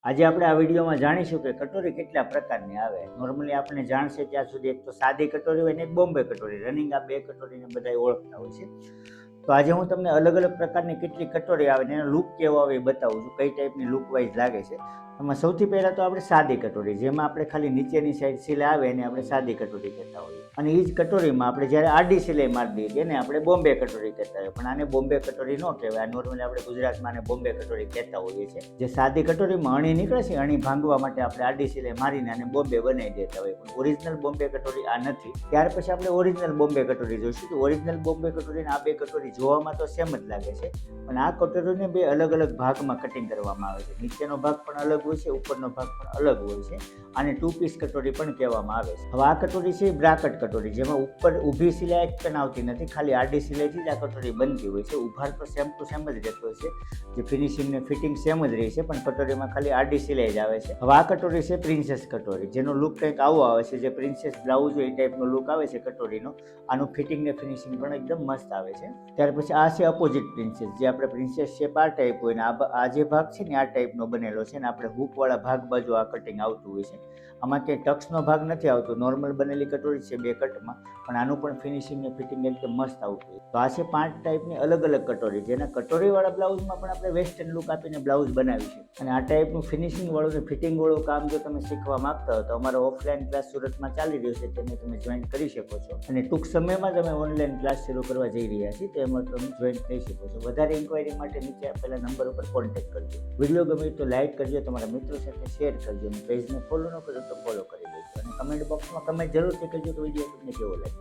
આજે આપણે આ વિડીયોમાં જાણીશું કે કટોરી કેટલા પ્રકારની આવે. નોર્મલી આપણે જાણશે ત્યાં સુધી એક તો સાદી કટોરી હોય ને એક બોમ્બે કટોરી, રનિંગ આ બે કટોરીને બધા ઓળખતા હોય છે. તો આજે હું તમને અલગ અલગ પ્રકારની કેટલી કટોરી આવે ને એનો લુક કેવો આવે એ બતાવું છું, કઈ ટાઈપની લુક વાઇઝ લાગે છે. એમાં સૌથી પહેલાં તો આપણે સાદી કટોરી, જેમાં આપણે ખાલી નીચેની સાઈડ સિલાઈ આવે એને આપણે સાદી કટોરી કહેતા હોઈએ. અને એ જ કટોરીમાં આપણે જ્યારે આડી સિલાઈ મારી દઈએ તેને આપણે બોમ્બે કટોરી કહેતા હોઈએ. પણ આને બોમ્બે કટોરી ન કહેવાય, નોર્મલી આપણે ગુજરાતમાં આને બોમ્બે કટોરી કહેતા હોઈએ છીએ. જે સાદી કટોરીમાં અણી નીકળે છે, અણી ભાંગવા માટે આપણે આડી સિલાઈ મારીને આને બોમ્બે બનાવી દેતા હોઈએ. પણ ઓરિજિનલ બોમ્બે કટોરી આ નથી. ત્યાર પછી આપણે ઓરિજિનલ બોમ્બે કટોરી જોઈશું. તો ઓરિજિનલ બોમ્બે કટોરીને આ બે કટોરી જોવામાં તો સેમ જ લાગે છે, પણ આ કટોરીને બે અલગ અલગ ભાગમાં કટિંગ કરવામાં આવે છે. નીચેનો ભાગ પણ અલગ હોય છે, ઉપરનો ભાગ પણ અલગ હોય છે. આને 2 પીસ કટોરી પણ કહેવામાં આવે છે. હવે આ કટોરી છે બ્રાકેટ કટોરી, જેમાં ઉપર ઊભી સિલાઈ પણ આવતી નથી, ખાલી આડી સિલાઈથી જ આ કટોરી બનતી હોય છે. ઉભાર તો સેમ ટુ સેમ જ રહેતો હોય છે, જે ફિનિશિંગ ને ફિટિંગ સેમ જ રહે છે, પણ કટોરીમાં ખાલી આડી સિલાઈ જ આવે છે. હવે આ કટોરી છે પ્રિન્સેસ કટોરી, જેનો લુક કંઈક આવો આવે છે, જે પ્રિન્સેસ બ્લાઉઝ હોય એ ટાઈપનો લુક આવે છે કટોરીનો. આનું ફિટિંગ ને ફિનિશિંગ પણ એકદમ મસ્ત આવે છે. ત્યાર પછી આ છે અપોઝિટ પ્રિન્સેસ, જે આપણે પ્રિન્સેસ શેપ આ ટાઈપ હોય ને આ જે ભાગ છે ને આ ટાઈપનો બનેલો છે, ને આપણે હૂકવાળા ભાગ બાજુ આ કટિંગ આવતું હોય છે. આમાં ક્યાંય ટક્સનો ભાગ નથી આવતો, નોર્મલ બનેલી કટોરી છે બે કટમાં, પણ આનું પણ ફિનિશિંગ ને ફિટિંગ એકદમ મસ્ત આવતું હોય. તો આ છે 5 ટાઈપની અલગ અલગ કટોરી, જેના કટોરીવાળા બ્લાઉઝમાં પણ આપણે વેસ્ટર્ન લુક આપીને બ્લાઉઝ બનાવી છે. અને આ ટાઈપનું ફિનિશિંગ વાળું ને ફિટિંગ વાળું કામ જો તમે શીખવા માંગતા હો તો અમારો ઓફલાઈન ક્લાસ સુરતમાં ચાલી રહ્યો છે, તેને તમે જોઈન કરી શકો છો. અને ટૂંક સમયમાં તમે ઓનલાઈન ક્લાસ શરૂ કરવા જઈ રહ્યા છીએ, તો એમાં તમે જોઈન થઈ શકો છો. વધારે ઇન્ક્વાયરી માટે નીચે આપેલા નંબર ઉપર કોન્ટેક્ટ કરજો. વિડીયો ગમે તો લાઇક કરજો, તમારા મિત્રો સાથે શેર કરજો, અને પેજને ફોલો ન કરો તો ફોલો કરી દેજો. અને કમેન્ટ બોક્સમાં કમેન્ટ જરૂરથી કરજો કે વિડીયો તમને કેવો લાગે.